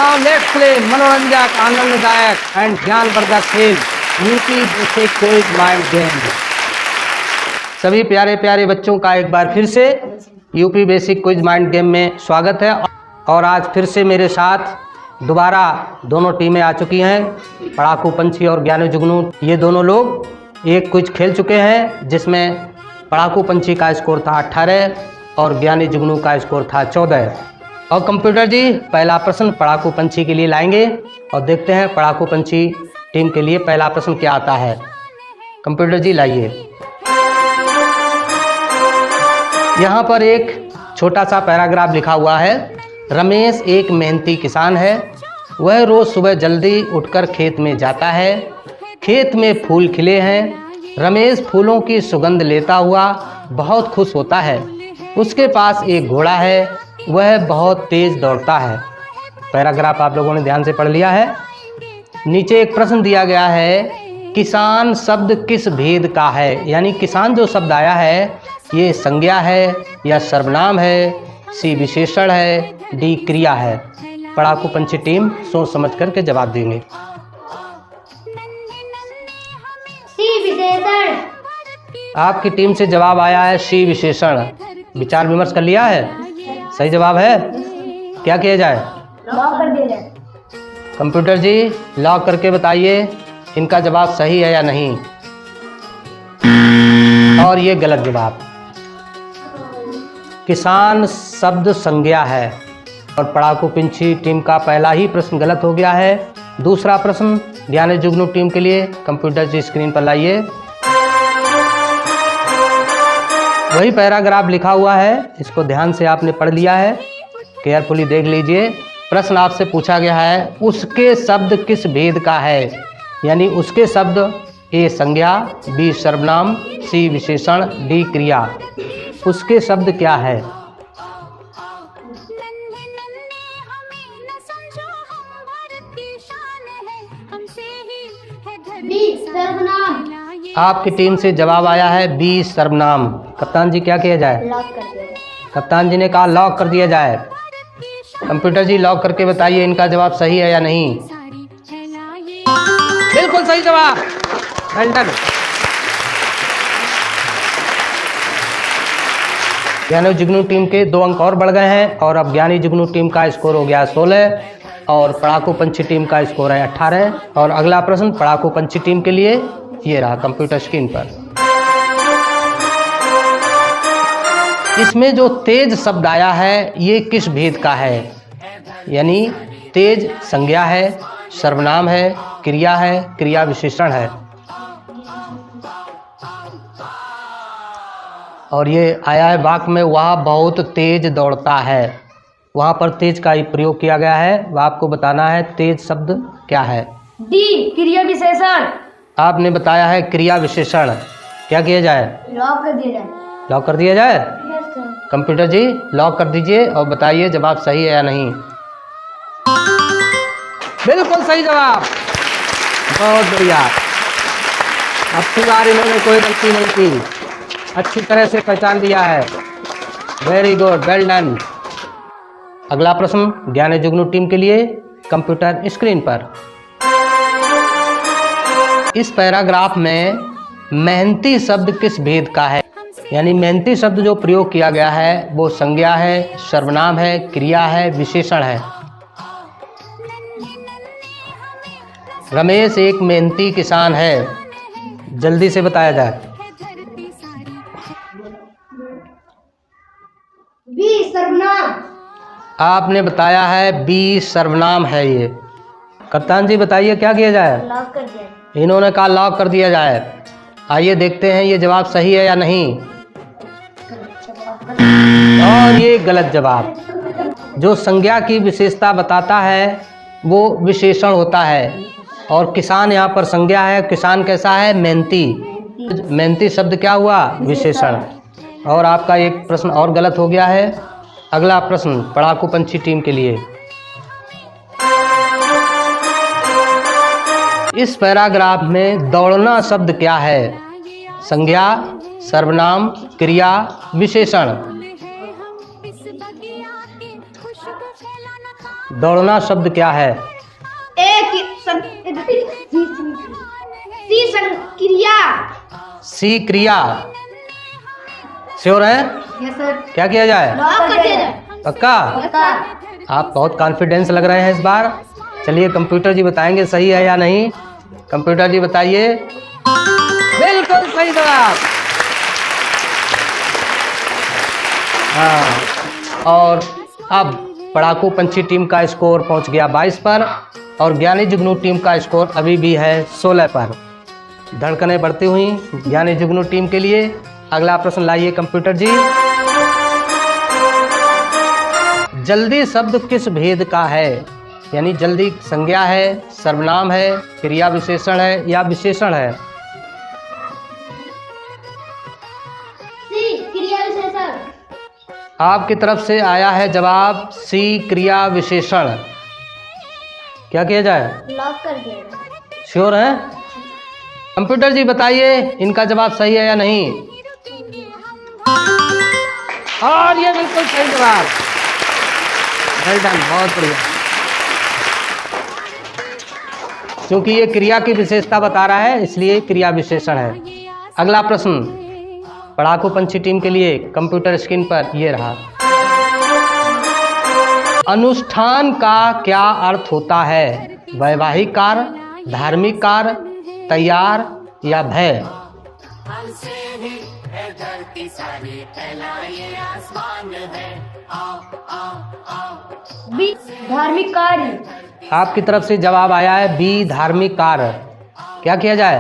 Now let's play मनोरंजक, आनंददायक and ज्ञानवर्धक खेल UP basic quiz mind game. सभी प्यारे प्यारे बच्चों का एक बार फिर से UP basic quiz mind game में स्वागत है। और आज फिर से मेरे साथ दोबारा दोनों टीमें आ चुकी हैं, पढ़ाकू पंछी और ज्ञानी जुगनू। ये दोनों लोग एक क्विज खेल चुके हैं जिसमें पढ़ाकू पंछी का स्कोर था 18 और ज्ञानी जुगनू का स्कोर था 14। और कंप्यूटर जी पहला प्रश्न पढ़ाकू पंछी के लिए लाएंगे और देखते हैं पढ़ाकू पंछी टीम के लिए पहला प्रश्न क्या आता है। कंप्यूटर जी लाइए। यहाँ पर एक छोटा सा पैराग्राफ लिखा हुआ है। रमेश एक मेहनती किसान है। वह रोज़ सुबह जल्दी उठकर खेत में जाता है। खेत में फूल खिले हैं। रमेश फूलों की सुगंध लेता हुआ बहुत खुश होता है। उसके पास एक घोड़ा है। वह बहुत तेज़ दौड़ता है। पैराग्राफ आप लोगों ने ध्यान से पढ़ लिया है। नीचे एक प्रश्न दिया गया है, किसान शब्द किस भेद का है। यानी किसान जो शब्द आया है ये संज्ञा है या सर्वनाम है, सी विशेषण है, डी क्रिया है। पढ़ाकू पंछी टीम सोच समझ करके जवाब देंगे। सी विशेषण। आपकी टीम से जवाब आया है सी विशेषण। विचार विमर्श कर लिया है, सही जवाब है। क्या किया जाए? लॉक कर दिया जाए। कंप्यूटर जी लॉक करके बताइए इनका जवाब सही है या नहीं। और ये गलत जवाब। किसान शब्द संज्ञा है और पढ़ाकू पंछी टीम का पहला ही प्रश्न गलत हो गया है। दूसरा प्रश्न ज्ञानी जुगनू टीम के लिए कंप्यूटर जी स्क्रीन पर लाइए। वही पैराग्राफ लिखा हुआ है, इसको ध्यान से आपने पढ़ लिया है, केयरफुली देख लीजिए। प्रश्न आपसे पूछा गया है उसके शब्द किस भेद का है। यानी उसके शब्द ए संज्ञा, बी सर्वनाम, सी विशेषण, डी क्रिया। उसके शब्द क्या है? बी सर्वनाम। आपकी टीम से जवाब आया है बी सर्वनाम। कप्तान जी क्या किया जाए? लॉक कर दिया जाए। कप्तान जी ने कहा लॉक कर दिया जाए। कंप्यूटर जी लॉक करके बताइए इनका जवाब सही है या नहीं। बिल्कुल सही जवाब। Well done. ज्ञानी जुगनू टीम के 2 अंक और बढ़ गए हैं और अब ज्ञानी जुगनू टीम का स्कोर हो गया 16 और पढ़ाकू पंछी टीम का स्कोर है 18। और अगला प्रश्न पढ़ाकू पंछी टीम के लिए ये रहा कंप्यूटर स्क्रीन पर। इसमें जो तेज शब्द आया है ये किस भेद का है। यानी तेज संज्ञा है, सर्वनाम है, क्रिया है, क्रिया विशेषण है। और ये आया है वाक्य में वह बहुत तेज दौड़ता है। वहाँ पर तेज का ही प्रयोग किया गया है। वह आपको बताना है तेज शब्द क्या है। डी क्रिया विशेषण। आपने बताया है क्रिया विशेषण। क्या किया जाए? लॉक कर दिया जाए। लॉक कर दिया जाए। कंप्यूटर जी लॉक कर दीजिए और बताइए जवाब सही है या नहीं। बिल्कुल सही जवाब। बहुत बढ़िया। अब की बार इन्होंने कोई गलती नहीं की, अच्छी तरह से पहचान दिया है। Very good, well done. अगला प्रश्न ज्ञानी जुगनू टीम के लिए कंप्यूटर स्क्रीन पर। इस पैराग्राफ में मेहनती शब्द किस भेद का है। यानी मेहनती शब्द जो प्रयोग किया गया है वो संज्ञा है, सर्वनाम है, क्रिया है, विशेषण है। रमेश एक मेहनती किसान है। जल्दी से बताया जाए। बी सर्वनाम। आपने बताया है बी सर्वनाम है ये। कप्तान जी बताइए क्या किया जाए। लॉक कर दिया। इन्होंने कहा लॉक कर दिया जाए। आइए देखते हैं ये जवाब सही है या नहीं। और ये गलत जवाब। जो संज्ञा की विशेषता बताता है वो विशेषण होता है और किसान यहाँ पर संज्ञा है। किसान कैसा है? मेहनती। मेहनती शब्द क्या हुआ? विशेषण। और आपका एक प्रश्न और गलत हो गया है। अगला प्रश्न पढ़ाकू पंछी टीम के लिए। इस पैराग्राफ में दौड़ना शब्द क्या है? संज्ञा, सर्वनाम, क्रिया, विशेषण। दौड़ना शब्द क्या है? क्रिया। सी क्रिया। श्योर है? Yes sir. क्या किया जाए? लॉक कर दिया जाए। पक्का? पक्का। आप बहुत कॉन्फिडेंस लग रहे हैं इस बार। चलिए कंप्यूटर जी बताएंगे सही है या नहीं। कंप्यूटर जी बताइए। बिल्कुल सही जवाब। हाँ, और अब पढ़ाकू पंछी टीम का स्कोर पहुंच गया 22 पर और ज्ञानी जुगनू टीम का स्कोर अभी भी है 16 पर। धड़कनें बढ़ती हुई ज्ञानी जुगनू टीम के लिए। अगला प्रश्न लाइए कंप्यूटर जी। जल्दी शब्द किस भेद का है? यानी जल्दी संज्ञा है, सर्वनाम है, क्रिया विशेषण है या विशेषण है? सी क्रिया विशेषण। आपकी तरफ से आया है जवाब सी क्रिया विशेषण। क्या किया जाए? लॉक कर दिया जाए। श्योर है? कंप्यूटर जी बताइए इनका जवाब सही है या नहीं। और ये बिल्कुल सही जवाब। वेल डन, बहुत बढ़िया। क्योंकि ये क्रिया की विशेषता बता रहा है इसलिए क्रिया विशेषण है। अगला प्रश्न पढ़ाकू पंछी टीम के लिए कंप्यूटर स्क्रीन पर ये रहा। अनुष्ठान का क्या अर्थ होता है? वैवाहिक कार्य, धार्मिक कार्य, तैयार या भय? बी धार्मिक कार्य। आपकी तरफ से जवाब आया है बी धार्मिक कार्य। क्या किया जाए?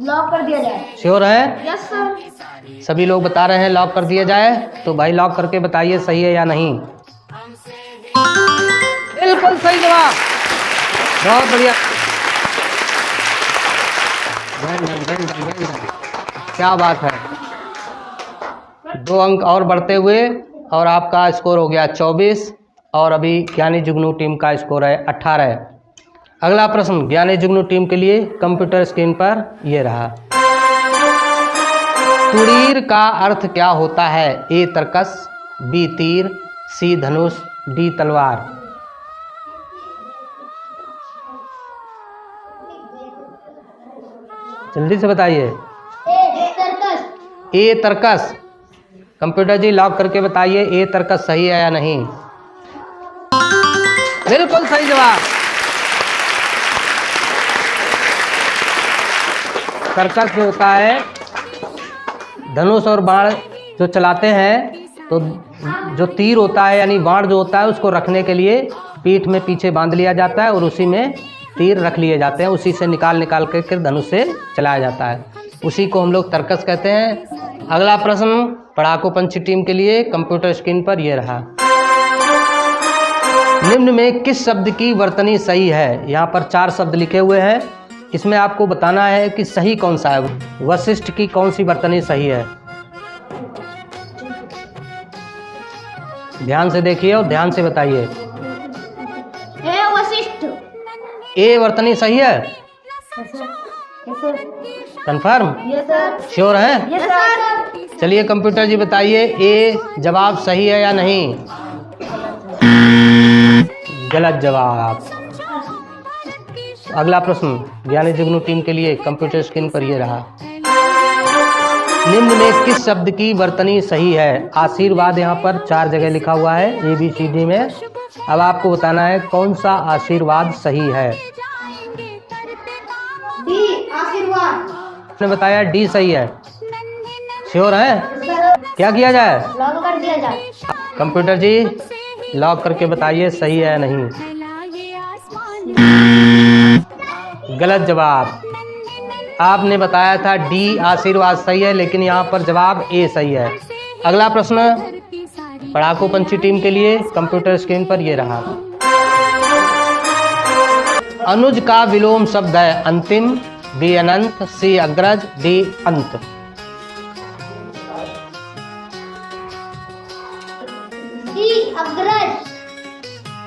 लॉक कर दिया जाए। श्योर है? Yes sir. सभी लोग बता रहे हैं लॉक कर दिया जाए, तो भाई लॉक करके बताइए सही है या नहीं। बिल्कुल सही जवाब। बहुत बढ़िया। क्या बात है। 2 अंक और बढ़ते हुए और आपका स्कोर हो गया 24 और अभी ज्ञानी जुगनू टीम का स्कोर है 18। अगला प्रश्न ज्ञानी जुगनू टीम के लिए कंप्यूटर स्क्रीन पर ये रहा। तुरीर का अर्थ क्या होता है? ए तरकस, बी तीर, सी धनुष, डी तलवार। जल्दी से बताइए। ए तरकस। कंप्यूटर जी लॉक करके बताइए ए तरकस सही है या नहीं। बिल्कुल सही जवाब। तरकस जो होता है धनुष और बाण जो चलाते हैं, तो जो तीर होता है यानी बाण जो होता है उसको रखने के लिए पीठ में पीछे बांध लिया जाता है और उसी में तीर रख लिए जाते हैं। उसी से निकाल के फिर धनुष से चलाया जाता है। उसी को हम लोग तरकस कहते हैं। अगला प्रश्न पढ़ाकू पंछी टीम के लिए कंप्यूटर स्क्रीन पर यह रहा। निम्न में किस शब्द की वर्तनी सही है? यहाँ पर 4 शब्द लिखे हुए हैं। इसमें आपको बताना है कि सही कौन सा है। वशिष्ठ की कौन सी वर्तनी सही है? ध्यान से देखिए और ध्यान से बताइए। वशिष्ठ। ए वर्तनी सही है? कंफर्म? Yes sir. श्योर है? Yes sir. चलिए कंप्यूटर जी बताइए ए जवाब सही है या नहीं। गलत जवाब। अगला प्रश्न ज्ञानी जुगनू टीम के लिए कंप्यूटर स्क्रीन पर ये रहा। निम्न में किस शब्द की वर्तनी सही है? आशीर्वाद यहाँ पर 4 जगह लिखा हुआ है ABCD में। अब आपको बताना है कौन सा आशीर्वाद सही है। डी आशीर्वाद। आपने बताया डी सही है। श्योर है? क्या किया जाए? लॉक कर दिया जाए। कंप्यूटर जी लॉक करके बताइए सही है या नहीं। गलत जवाब। आपने बताया था डी आशीर्वाद सही है, लेकिन यहाँ पर जवाब ए सही है। अगला प्रश्न पढ़ाकू पंछी टीम के लिए कंप्यूटर स्क्रीन पर ये रहा। अनुज का विलोम शब्द है अंतिम, बी अनंत, सी अग्रज, डी अंत। सी अग्रज।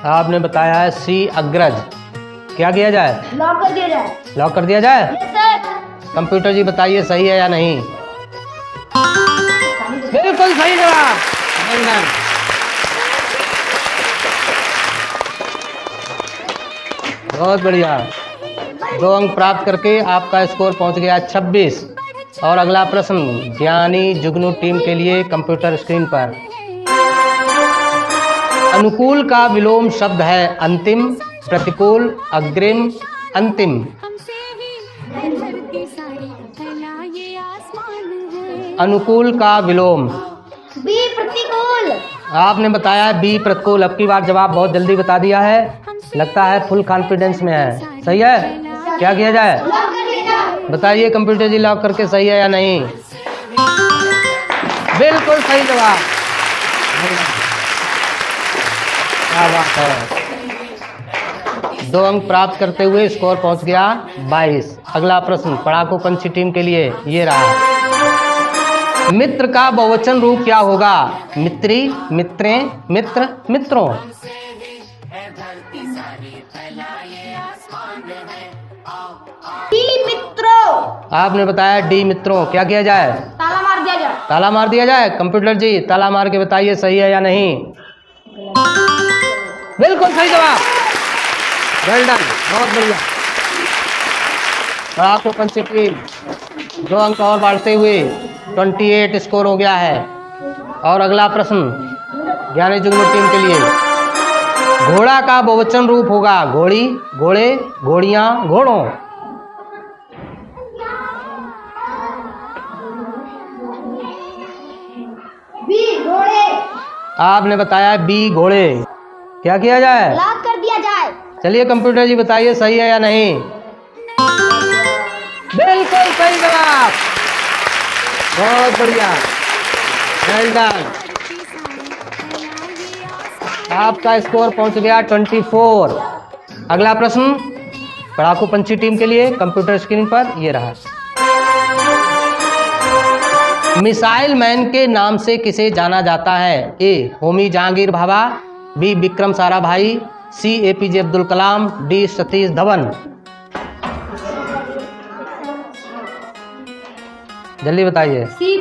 आपने बताया है सी अग्रज। क्या किया जाए? लॉक कर दिया जाए। लॉक कर दिया जाए। Yes sir. कंप्यूटर जी बताइए सही है या नहीं। बिल्कुल सही जवाब। बहुत बढ़िया। 2 अंक प्राप्त करके आपका स्कोर पहुंच गया 26। और अगला प्रश्न ज्ञानी जुगनू टीम के लिए कंप्यूटर स्क्रीन पर। अनुकूल का विलोम शब्द है अंतिम, प्रतिकूल, अग्रिम, अंतिम। अनुकूल का विलोम। बी प्रतिकूल। आपने बताया बी प्रतिकूल। अब की बार जवाब बहुत जल्दी बता दिया है, लगता है फुल कॉन्फिडेंस में है। सही है, क्या किया जाए? लॉक कर दिया जाए। बताइए कंप्यूटर जी, लॉक करके सही है या नहीं? बिल्कुल सही जवाब। क्या बात है। 2 अंक प्राप्त करते हुए स्कोर पहुंच गया 22। अगला प्रश्न पढ़ाकू पंछी टीम के लिए ये रहा। मित्र का बहुवचन रूप क्या होगा? मित्री, मित्रें, मित्र, मित्रों। डी मित्रों। आपने बताया डी मित्रों। क्या किया जाए? ताला मार दिया जाए। ताला मार दिया जाए। कंप्यूटर जी ताला मार के बताइए सही है या नहीं? बिल्कुल सही जवाब। वेल डन, बहुत बढ़िया। पढ़ाकू पंछी टीम 2 अंक और बढ़ते हुए 28 स्कोर हो गया है। और अगला प्रश्न ज्ञानी जुगनू टीम के लिए। घोड़ा का बहुवचन रूप होगा घोड़ी, घोड़े, घोड़ियां, घोड़ों। बी घोड़े। आपने बताया बी घोड़े। क्या किया जाए? लॉक कर दिया जाए। चलिए कंप्यूटर जी बताइए सही है या नहीं? बिल्कुल सही जवाब। बहुत बढ़िया, वेल डन। आपका स्कोर पहुंच गया 24। अगला प्रश्न पढ़ाकू पंछी टीम के लिए कंप्यूटर स्क्रीन पर ये रहा। मिसाइल मैन के नाम से किसे जाना जाता है? ए होमी जहांगीर भाभा, बी विक्रम साराभाई, सी एपीजे अब्दुल कलाम, डी सतीश धवन। जल्दी बताइए। सी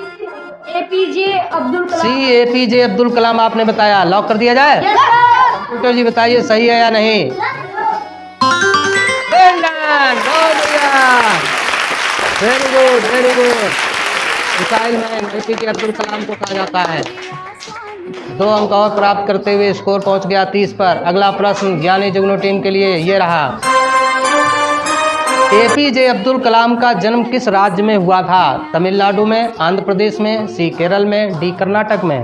एपीजे अब्दुल कलाम। सी एपीजे अब्दुल कलाम आपने बताया। लॉक कर दिया जाए? Yes sir. कंप्यूटर जी बताइए सही है या नहीं? वेल डन, बहुत बढ़िया, very good, very good. Missile man APJ Abdul Kalam को कहा जाता है। 2 अंक और प्राप्त करते हुए स्कोर पहुंच गया 30 पर। अगला प्रश्न ज्ञानी जुगनू टीम के लिए ये रहा। एपीजे अब्दुल कलाम का जन्म किस राज्य में हुआ था? तमिलनाडु में, आंध्र प्रदेश में, सी केरल में, डी कर्नाटक में।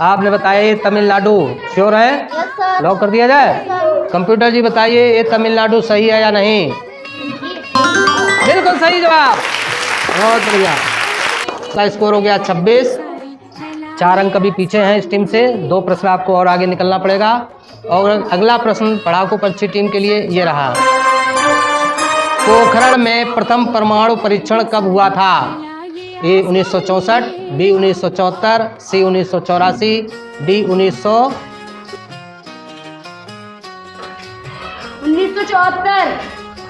आपने बताया ये तमिलनाडु। श्योर है? Yes sir. लॉक कर दिया जाए? कंप्यूटर जी बताइए ये तमिलनाडु सही है या नहीं? बिल्कुल सही जवाब। बहुत बढ़िया। का स्कोर हो गया 26। 4 अंक अभी पीछे हैं इस टीम से। 2 प्रश्न आपको और आगे निकलना पड़ेगा। और अगला प्रश्न पढ़ाकू पंछी टीम के लिए ये रहा। पोखरण में प्रथम परमाणु परीक्षण कब हुआ था? ए 1964, बी 1974, सी 1984, डी 1974।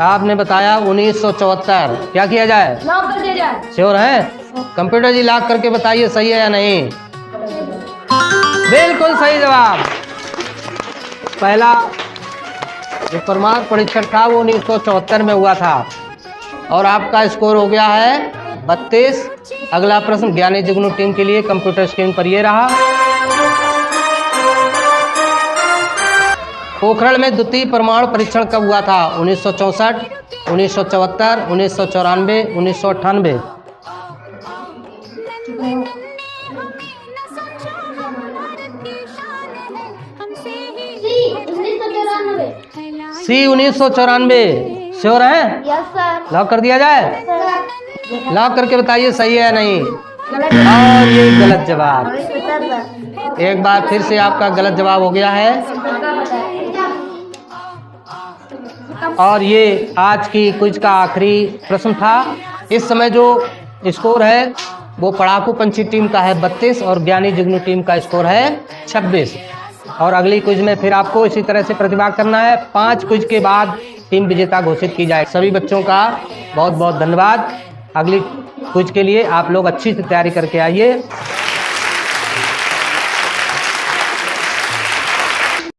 आपने बताया 1974। क्या किया जाए? लॉक कर दिया जाए। श्योर है? कंप्यूटर जी लॉक करके बताइए सही है या नहीं? बिल्कुल सही जवाब। पहला जो परमाणु परीक्षण था वो 1974 में हुआ था। और आपका स्कोर हो गया है 32। अगला प्रश्न ज्ञानी जुगनू टीम के लिए कंप्यूटर स्क्रीन पर ये रहा। पोखरण में द्वितीय परमाणु परीक्षण कब हुआ था? 1964, 1974, 1994, 1998। सी 1994। श्योर है? Yes sir. लॉक कर दिया जाए? सर। लॉक करके बताइए सही है या नहीं? और ये गलत जवाब। एक बार फिर से आपका गलत जवाब हो गया है। और ये आज की क्विज का आखिरी प्रश्न था। इस समय जो स्कोर है वो पढ़ाकू पंछी टीम का है 32 और ज्ञानी जुगनू टीम का स्कोर है 26। और अगली क्विज में फिर आपको इसी तरह से प्रतिभाग करना है। 5 क्विज के बाद टीम विजेता घोषित की जाए। सभी बच्चों का बहुत बहुत धन्यवाद। अगली क्विज के लिए आप लोग अच्छी से तैयारी करके आइए।